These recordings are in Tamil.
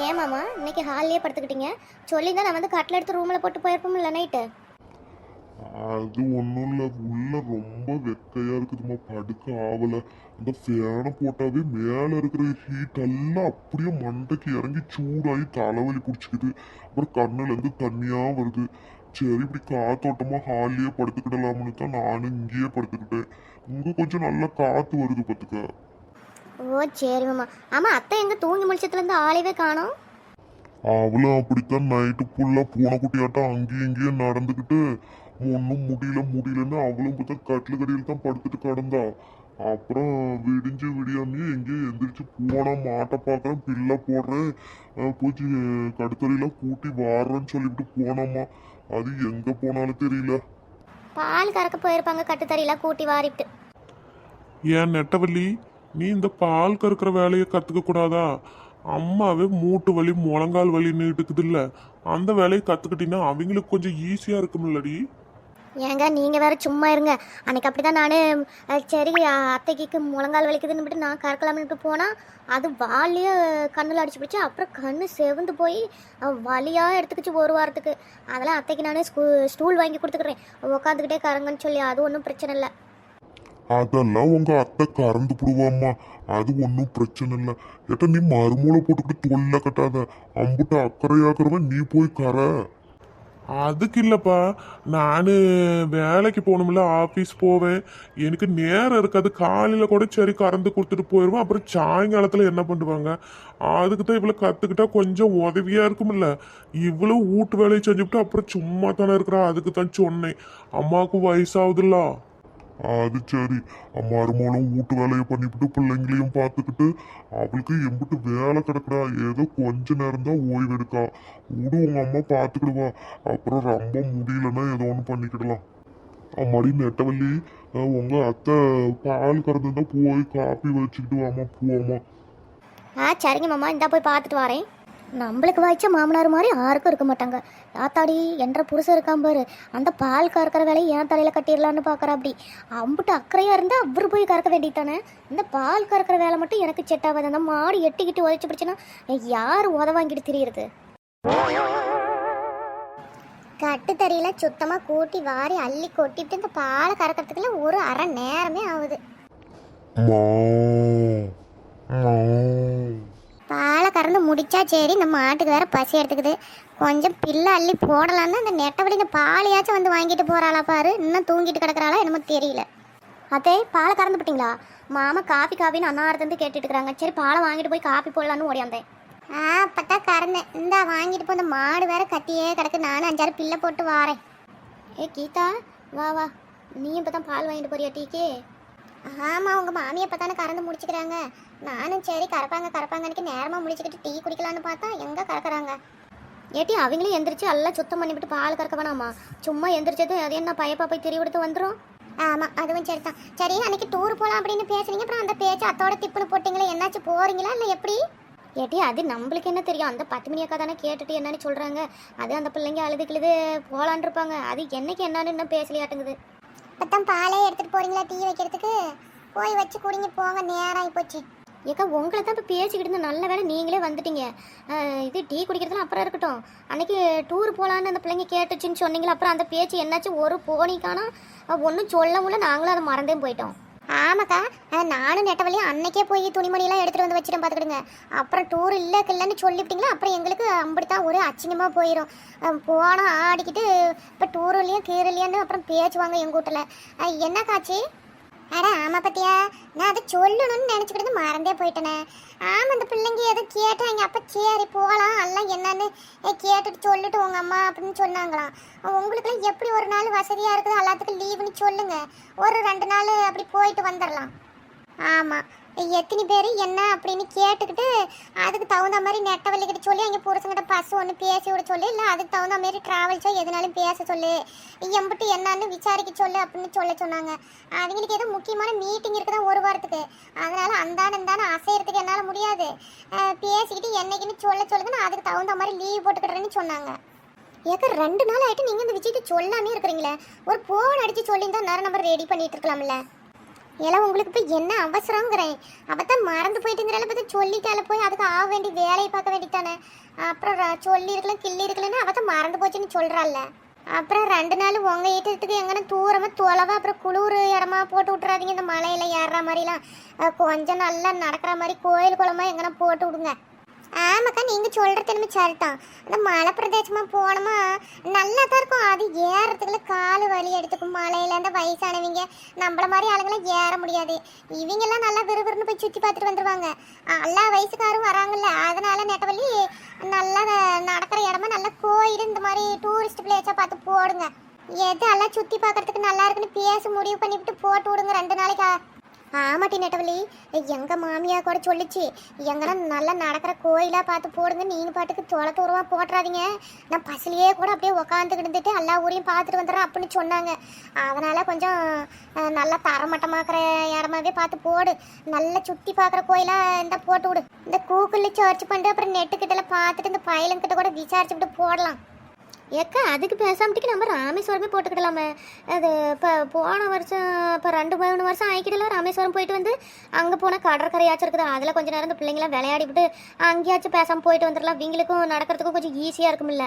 ஏன் மாமா இன்னைக்கு ஹாலிலே படுத்துக்கிட்டீங்க? சொல்லியிருந்தா நான் வந்து கட்டில் எடுத்து ரூமில் போட்டு போயிருப்போம்ல நைட்டு. அது ஒன்றும் இல்லை, உள்ள ரொம்ப வெக்கையா இருக்குதுமா, படுக்க ஆகல. அந்த ஃபேனை போட்டாவே மேலே இருக்கிற ஹீட் எல்லாம் அப்படியே மண்டைக்கு இறங்கி சூடாகி தலைவலி பிடிச்சிக்குது. அப்புறம் கண்ணுல இருந்து தண்ணியா வருது. சரி, இப்படி காத்தோட்டமா ஹாலியே படுத்துக்கிடலாம்னு தான் நானும் இங்கேயே படுத்துக்கிட்டேன். இங்க கொஞ்சம் நல்லா காத்து வருது பார்த்துக்க. ஓ சரி மாமா. ஆமாம் அத்தை எங்கே தூங்கி முழிச்சதுலேருந்து ஆளையவே காணோம். அவளும் அப்படித்தான் நைட்டு ஃபுல்லா பூனைக்குட்டியாட்டம் அங்கேயும் இங்கேயும் நடந்துக்கிட்டு ஒன்றும் முடியலன்னு அவளும் பார்த்தா கட்டில் கடியில் தான் படுத்துட்டு கிடந்தா. அப்புறம் விடிஞ்சு விடியாமையே எங்கேயும் எந்திரிச்சு போனா, மாட்டை பார்க்குறேன், பில்லை போடுறேன், பூச்சி கடுத்தறையெல்லாம் கூட்டி வாடுறேன்னு சொல்லிவிட்டு போனோம்மா. அது எங்கே போனாலும் தெரியல. பால் கறக்க போயிருப்பாங்க கட்டுத்தறியெல்லாம் கூட்டி வாரிட்டு. ஏன் நெட்டவள்ளி, நீ இந்த பால் கறக்கிற வேலையை கற்றுக்க கூடாதா? அம்மாவே மூட்டு வலி முழங்கால் வலின்னு இருக்குது இல்லை, அந்த வேலையை கற்றுக்கிட்டீங்கன்னா அவங்களுக்கு கொஞ்சம் ஈஸியாக இருக்குமில்லடி. ஏங்க நீங்கள் வேற சும்மா இருங்க. அன்னைக்கு அப்படி தான் நான் சரி அத்தைக்கு முழங்கால் வலிக்குதுன்னு விட்டு நான் கறக்கலாம்னுட்டு போனால் அது வாலியே கண்ணில் அடிச்சு பிடிச்சி அப்புறம் கண்ணு செவந்து போய் வலியாக எடுத்துக்கிச்சு ஒரு வாரத்துக்கு. அதெல்லாம் அத்தைக்கு நான் ஸ்டூல் வாங்கி கொடுத்துக்கிறேன், உட்காந்துக்கிட்டே கறங்கன்னு சொல்லி. அது ஒன்றும் பிரச்சனை இல்லை. அதெல்லாம் உங்க அத்தை கறந்து விடுவாம்மா, அது ஒன்றும் பிரச்சனை இல்லை. ஏட்டா நீ மறுமூளை போட்டுக்கிட்டு தொல்லை கட்டாத. அம்புட்டு அக்கறையாக்குறவன் நீ போய் கற. அதுக்கு இல்லைப்பா, நான் வேலைக்கு போகணும்ல, ஆஃபீஸ் போவேன், எனக்கு நேரம் இருக்காது. காலையில் கூட சரி கறந்து கொடுத்துட்டு போயிடுவேன், அப்புறம் சாயங்காலத்தில் என்ன பண்ணுவாங்க? அதுக்கு தான் இவ்வளோ கற்றுக்கிட்டா கொஞ்சம் உதவியாக இருக்குமில்ல. இவ்வளோ வீட்டு வேலையை செஞ்சுவிட்டு அப்புறம் சும்மா தானே இருக்கிறா, அதுக்கு தான் சொன்னேன். அம்மாவுக்கு வயசாகுதுல்ல. அது சரி, மருமகளும் வீட்டு வேலையை பண்ணிவிட்டு பிள்ளைங்களையும் பார்த்துக்கிட்டு அவளுக்கு எம்பிட்டு வேலை கிடக்குறா. ஏதோ கொஞ்ச நேரம் தான் ஓய்வு எடுக்கா. விடு, உங்க அம்மா பார்த்துக்கிடுவா. அப்புறம் ரொம்ப முடியலன்னா ஏதோ ஒன்று பண்ணிக்கிடலாம். அம்மாடி நெட்டவள்ளி, உங்க அத்தை பால் கறந்துருந்தா போய் காப்பி வச்சுக்கிட்டு வாமா, போவாமா. சரிங்க மாமா, இந்தா போய் பார்த்துட்டு வரேன். நம்மளுக்கு வாய்ச்ச மாமனார் மாதிரி யாருக்கும் இருக்க மாட்டாங்க. யாத்தாடி என்ற புருஷன் இருக்கான் பாரு, அந்த பால் கறக்கிற வேலையை ஏன் தலையில் கட்டிடலான்னு பார்க்குறா. அப்படி அம்புட்டு அக்கறையாக இருந்தால் அவர் போய் கறக்க வேண்டியதானே. இந்த பால் கறக்கிற வேலை மட்டும் எனக்கு செட் ஆகாது. அந்த மாடு எட்டிக்கிட்டு உதச்சி பிடிச்சின்னா யார் உத வாங்கிட்டு திரியிறது? கட்டுத்தறியில சுத்தமாக கூட்டி வாரி அள்ளி கொட்டிட்டு இந்த பாலை கறக்கிறதுக்குள்ள ஒரு அரை நேரமே ஆகுது. பாலை கறந்து முடிச்சா சரி, நம்ம மாட்டுக்கு வேற பசி எடுத்துக்குது. கொஞ்சம் பில்லை அள்ளி போடலான்னு அந்த நெட்டவழி இந்த பாலையாச்சும் வந்து வாங்கிட்டு போகிறாளா பாரு. இன்னும் தூங்கிட்டு கிடக்குறாளா என்னமோ தெரியல. அதே பாலை கறந்து விட்டீங்களா? மாமா காப்பின்னு அன்னாரத்துலேருந்து கேட்டுட்டு இருக்கிறாங்க. சரி பாலை வாங்கிட்டு போய் காப்பி போடலான்னு ஓடியாந்தேன். அப்பட்டா கறந்தேன், இந்தா வாங்கிட்டு போ. இந்த மாடு வேற கத்தியே கிடக்கு. நானும் 5-6 பில்லை போட்டு வாரேன். கீதா வா வா, நீ இப்போ தான் பால் வாங்கிட்டு போறியா டீக்கு? ஆமாம், உங்கள் மாமியை இப்போ தானே கறந்து முடிச்சுக்கிறாங்க. நானும் சரி கறப்பாங்கன்னு நேரமாக முடிச்சுக்கிட்டு டீ குடிக்கலான்னு பார்த்தா எங்கே கறக்குறாங்க. ஏட்டி அவங்களும் எந்திரிச்சு எல்லாம் சுத்தம் பண்ணிவிட்டு பால் கறக்க வேணாமா? சும்மா எந்திரிச்சது அது என்ன பயப்பா போய் தெரிய விடுத்து வந்துடும். ஆமாம், அதுவும் சரி தான். சரி, அன்றைக்கி டூர் போகலாம் அப்படின்னு பேசுனீங்க, அப்புறம் அந்த பேச்சு அத்தோட திப்புன்னு போட்டிங்களே, என்னாச்சு, போகிறீங்களா இல்லை எப்படி? ஏட்டி அது நம்மளுக்கு என்ன தெரியும்? அந்த 10 மணி அக்கா தானே கேட்டுட்டு என்னன்னு சொல்கிறாங்க. அது அந்த பிள்ளைங்க அழுதுக்கிழுது போகலான் இருப்பாங்க. அது என்னைக்கு என்னன்னு இன்னும் பேசலையாட்டுங்குது. இப்போ தான் பாலே எடுத்துகிட்டு போகிறீங்களா டீ வைக்கிறதுக்கு? போய் வச்சு குடிங்க போங்க, நேரம் ஆகிப்போச்சு. ஏக்கா உங்களை தான் இப்போ பேசிக்கிட்டு இருந்த, நல்ல வேலை நீங்களே வந்துட்டீங்க. இது டீ குடிக்கிறதுலாம் அப்புறம் இருக்கட்டும். அன்றைக்கி டூர் போகலான்னு அந்த பிள்ளைங்க கேட்டுச்சுன்னு சொன்னீங்களா, அப்புறம் அந்த பேச்சு என்னாச்சு? ஒரு போனிக்கானா ஒன்றும் சொல்லவும் நாங்களும் அதை மறந்தே போயிட்டோம். ஆமாக்கா, நானும் நெட்டவழியும் அன்னைக்கே போய் துணிமணியெல்லாம் எடுத்துகிட்டு வந்து வச்சுட்டேன் பார்த்துக்கிடுங்க. அப்புறம் டூர் இல்லைன்னு சொல்லிவிட்டிங்களா, அப்புறம் எங்களுக்கு அப்படித்தான் ஒரு அச்சிங்கமாக போயிடும். போனால் ஆடிக்கிட்டு இப்போ டூர் இல்லையா கீர் இல்லையான்னு அப்புறம் பேச்சுவாங்க எங்கள் வீட்டில். என்ன காட்சி? அட ஆமாம் பத்தியா, நான் அதை சொல்லணும்னு நினச்சிக்கிட்டு மறந்தே போயிட்டேனே. ஆமாம், அந்த பிள்ளைங்க எதோ கேட்டாங்க. அப்போ சரி போகலாம் எல்லாம் என்னன்னு கேட்டுட்டு சொல்லிட்டு உங்கள் அம்மா அப்படின்னு சொன்னாங்களாம். உங்களுக்குலாம் எப்படி ஒரு நாள் வசதியாக இருக்குது, எல்லாத்துக்கும் லீவுன்னு சொல்லுங்கள், ஒரு 2 நாள் அப்படி போயிட்டு வந்துடலாம். ஆமாம், எத்தனை பேர் என்ன அப்படின்னு கேட்டுக்கிட்டு அதுக்கு தகுந்த மாதிரி நெட்டவள்ளிக்கிட்ட சொல்லி அங்கே புருஷங்கிட்ட பஸ் ஒன்று பேசி விட சொல்லி, இல்லை அதுக்கு தகுந்த மாதிரி ட்ராவல்ஸோ எதுனாலும் பேச சொல்லு, எம்பிட்டு என்னன்னு விசாரிக்க சொல்லு அப்படின்னு சொன்னாங்க. அவங்களுக்கு ஏதோ முக்கியமான மீட்டிங் இருக்குதான் ஒரு வாரத்துக்கு. அதனால் அந்தானே அசையறதுக்கு என்னால் முடியாது, பேசிக்கிட்டு என்னைக்குன்னு சொல்லுதுன்னு அதுக்கு தகுந்த மாதிரி லீவ் போட்டுக்கிட்டுறேன்னு சொன்னாங்க. ஏக்கா 2 நாள் ஆகிட்டு நீங்கள் இந்த விஷயத்தை சொல்லாமே இருக்கிறீங்களே, ஒரு ஃபோன் அடித்து சொல்லியிருந்தா நேரம் நம்பர் ரெடி பண்ணிட்டு இருக்கலாம்ல. எல்லாம் உங்களுக்கு இப்போ என்ன அவசரங்கிறேன். அவத்தான் மறந்து போயிட்டுங்கிறால பற்றி சொல்லிட்டால போய் அதுக்கு ஆக வேண்டிய வேலையை பார்க்க வேண்டித்தானே. அப்புறம் சொல்லி இருக்கலாம் கிள்ளி இருக்கலன்னு அவத்தான் மறந்து போச்சுன்னு சொல்கிறாள்ல. அப்புறம் 2 நாள் உங்கள் ஈட்டத்துக்கு எங்கன்னா தூரமாக தொலைவா அப்புறம் குளிர் இடமா போட்டு விட்றாதீங்க. இந்த மலையில் ஏறுற மாதிரிலாம் கொஞ்சம் நல்லா நடக்கிற மாதிரி கோயில் குளமா எங்கன்னா போட்டு விடுங்க. ஆமாக்கா நீங்கள் சொல்கிறது என்னமே சரிதான். அந்த மலை பிரதேசமாக போனோமா நல்லா தான் இருக்கும். அது ஏறத்துக்குள்ள கால் வலி எடுத்துக்கும். மலையில் அந்த வயசானவங்க நம்மள மாதிரி ஆளுங்களாம் ஏற முடியாது. இவங்கெல்லாம் நல்லா விறுவிறுன்னு போய் சுற்றி பார்த்துட்டு வந்துடுவாங்க. எல்லா வயசுக்காரும் வராங்கல்ல, அதனால நெட்டவள்ளி நல்லா நடக்கிற இடமா நல்ல கோயில் இந்த மாதிரி டூரிஸ்ட் பிளேஸாக பார்த்து போடுங்க. எது எல்லாம் சுற்றி பார்க்கறதுக்கு நல்லா இருக்குன்னு பேசி முடிவு பண்ணிவிட்டு போட்டு விடுங்க 2 நாளைக்கு. ஆமாட்டி நெட்டவள்ளி, எங்கள் மாமியா கூட சொல்லிச்சு எங்கன்னா நல்லா நடக்கிற கோயிலாக பார்த்து போடுங்க. நீங்கள் பாட்டுக்கு தொலை தூரமாக போட்டுறாதீங்க. நான் பஸ்லேயே கூட அப்படியே உக்காந்துக்கிட்டு எல்லா ஊரையும் பார்த்துட்டு வந்துடுறேன் அப்படின்னு சொன்னாங்க. அதனால் கொஞ்சம் நல்லா தரமட்டமாக்குற இடமாவே பார்த்து போடு. நல்லா சுற்றி பார்க்குற கோயிலாக இருந்தால் போட்டு விடு. இந்த கூகுளில் சர்ச் பண்ணிட்டு அப்புறம் நெட்டுக்கிட்டலாம் பார்த்துட்டு இந்த பையலுங்கிட்ட கூட விசாரிச்சுக்கிட்டு போடலாம். ஏக்கா அதுக்கு பேசாமட்டிக்கு நம்ம ராமேஸ்வரமே போட்டுக்கிடலாமே. அது இப்போ போன வருஷம் இப்போ 2-3 வருஷம் ஆகிக்கிடலாம் ராமேஸ்வரம் போயிட்டு வந்து. அங்கே போனால் கடற்கரையாச்சும் இருக்குது. அதில் கொஞ்சம் நேரம் இந்த பிள்ளைங்களாம் விளையாடிவிட்டு அங்கேயாச்சும் பேசாமல் போயிட்டு வந்துடலாம். இவங்களுக்கும் நடக்கிறதுக்கும் கொஞ்சம் ஈஸியாக இருக்குமில்ல.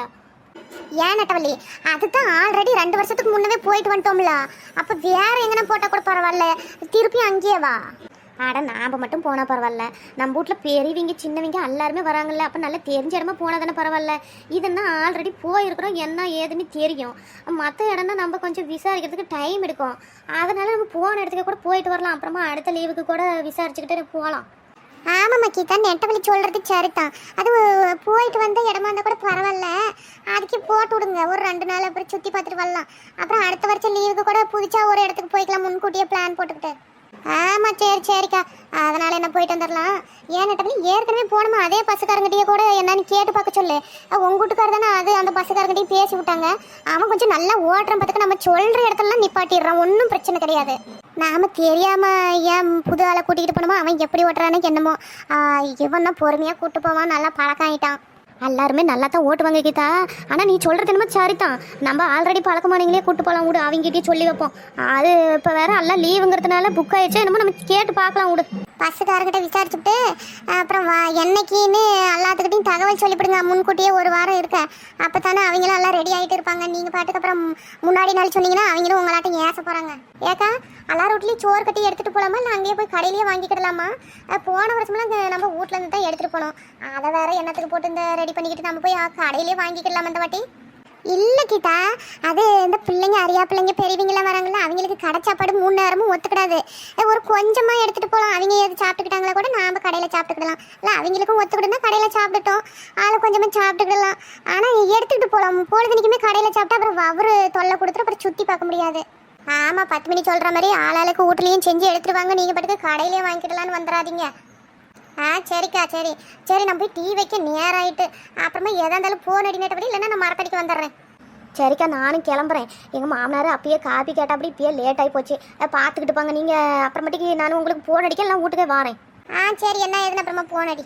ஏன் நெட்டவள்ளி, அதுதான் ஆல்ரெடி 2 வருஷத்துக்கு முன்னவே போயிட்டு வந்துட்டோம்ல. அப்போ வேற எங்கன்னா போட்டால் கூட பரவாயில்ல, திருப்பி அங்கேயே வா. ஆட நாம் மட்டும் போனால் பரவாயில்ல. நம்ம வீட்டில் பெரியவங்க சின்னவங்க எல்லாருமே வராங்கல்ல. அப்போ நல்லா தெரிஞ்ச இடமா போனால் தானே பரவாயில்ல. இதுன்னா ஆல்ரெடி போயிருக்கிறோம், என்ன ஏதுன்னு தெரியும். மற்ற இடம்னா நம்ம கொஞ்சம் விசாரிக்கிறதுக்கு டைம் எடுக்கும். அதனால் நம்ம போன இடத்துக்கு கூட போயிட்டு வரலாம். அப்புறமா அடுத்த லீவுக்கு கூட விசாரிச்சுக்கிட்டே போகலாம். ஆமாம் கீதா, நெட்டவள்ளி சொல்கிறது சரிதான். அது போயிட்டு வந்த இடமா இருந்தால் கூட பரவாயில்ல, அதுக்கே போட்டு விடுங்க. ஒரு 2 நாள் அப்புறம் சுற்றி பார்த்துட்டு வரலாம். அப்புறம் அடுத்த வருஷம் லீவுக்கு கூட புதுசாக ஒரு இடத்துக்கு போய்க்கலாம் முன்கூட்டியே பிளான் போட்டுக்கிட்டு. ஆமாம் சரிக்கா, அதனால் என்ன போயிட்டு வந்துடலாம். ஏன் நெட்டவள்ளி ஏற்கனவே போனோமா அதே பஸ்ஸுக்காரங்கிட்டே கூட என்னன்னு கேட்டு பார்க்க சொல்லு. உங்கள் வீட்டுக்காரர் தானே அது அந்த பஸ்ஸுக்காரங்கிட்டையும் பேசி விட்டாங்க. அவன் கொஞ்சம் நல்லா ஓட்டுற பார்த்துக்க நம்ம சொல்கிற இடத்துலலாம் நிப்பாட்டிடுறான். ஒன்றும் பிரச்சனை கிடையாது. நாம் தெரியாமல் ஏன் புது ஆளை கூட்டிகிட்டு போனோமோ அவன் எப்படி ஓட்டுறான்னு என்னமோ. இவன் தான் பொறுமையாக கூப்பிட்டு போவான், நல்லா பழக்கம் ஆகிட்டான். எல்லாருமே நல்லா தான் ஓட்டுவாங்க கீதா. ஆனால் நீ சொல்கிறது என்னமோ சரிதான். நம்ம ஆல்ரெடி பழக்கமானவங்களே கூப்பிட்டு போகலாம் விடு. அவங்ககிட்டயே சொல்லி வைப்போம். அது இப்போ வேற எல்லாம் லீவுங்கிறதுனால புக் ஆயிடுச்சு. என்னமோ நம்ம கேட்டு பார்க்கலாம் விடு. பஸ்ஸுக்காரர்கிட்ட விசாரிச்சுட்டு அப்புறம் என்னைக்குன்னு எல்லாத்துக்கிட்டையும் தகவல் சொல்லிவிடுங்க. முன்கூட்டியே ஒரு வாரம் இருக்க. அப்போ தானே அவங்களும் எல்லாம் ரெடி ஆகிட்டு இருப்பாங்க. நீங்கள் பாட்டுக்கு அப்புறம் முன்னாடி நாள் சொன்னீங்கன்னா அவங்களும் உங்களாட்டம் ஏச போகிறாங்க. ஏக்கா எல்லாரும் வீட்லேயும் சோறு கட்டி எடுத்துகிட்டு போகலாமா, இல்லை அங்கேயே போய் கடையிலேயே வாங்கிக்கிடலாமா? போன வருஷமெல்லாம் நம்ம வீட்டில் இருந்து தான் எடுத்துகிட்டு போனோம். அதை வேற எண்ணத்துக்கு போட்டு இந்த ரெடி பண்ணிக்கிட்டு நம்ம போய் கடையிலேயே வாங்கிக்கிடலாமா இந்த வாட்டி? இல்லை கீதா, அது இந்த பிள்ளைங்க அரியா பிள்ளைங்க பெரியவங்களாம் வராங்களா, அவங்களுக்கு கடை சாப்பாடு 3 நேரமும் ஒத்துக்கிடாது. ஒரு கொஞ்சமாக எடுத்துகிட்டு போகலாம். அவங்க எது சாப்பிட்டுக்கிட்டாங்களா கூட நாம் கடையில் சாப்பிட்டுக்கிடலாம். இல்லை அவங்களுக்கும் ஒத்துக்கிட்டுனா கடையில் சாப்பிட்டுட்டோம், ஆளை கொஞ்சமாக சாப்பிட்டுக்கிடலாம். ஆனால் எடுத்துக்கிட்டு போகலாம். பொழுதுனிக்குமே கடையில் சாப்பிட்டா அப்புறம் அவரு தொல்லை கொடுத்துட்டு அப்புறம் சுற்றி பார்க்க முடியாது. ஆமாம், 10 மணி சொல்கிற மாதிரி ஆளாளுக்கு வீட்லேயும் செஞ்சு எடுத்துருவாங்க. நீங்கள் பாட்டுக்கு கடையிலேயே வாங்கிக்கிடலான்னு வந்துடாதீங்க. சரிக்கா சரி நான் போய் டீ வைக்க நேரம் ஆகிட்டு. அப்புறமா எதா இருந்தாலும் ஃபோன் அடி நேட்டபடி, இல்லைன்னா நான் மரத்தடிக்கு வந்துடுறேன். சரிக்கா நானும் கிளம்புறேன். எங்கள் மாமனார் அப்பயே காப்பி கேட்டால் அப்படி இப்பயே லேட் ஆகி போச்சு. பார்த்துக்கிட்டு பாங்க. நீங்கள் அப்புறமேட்டுக்கு நான் உங்களுக்கு ஃபோன் அடிக்க எல்லாம் வீட்டுக்கே வரேன். சரி என்ன ஏதுன்னு அப்புறமா ஃபோன் அடி.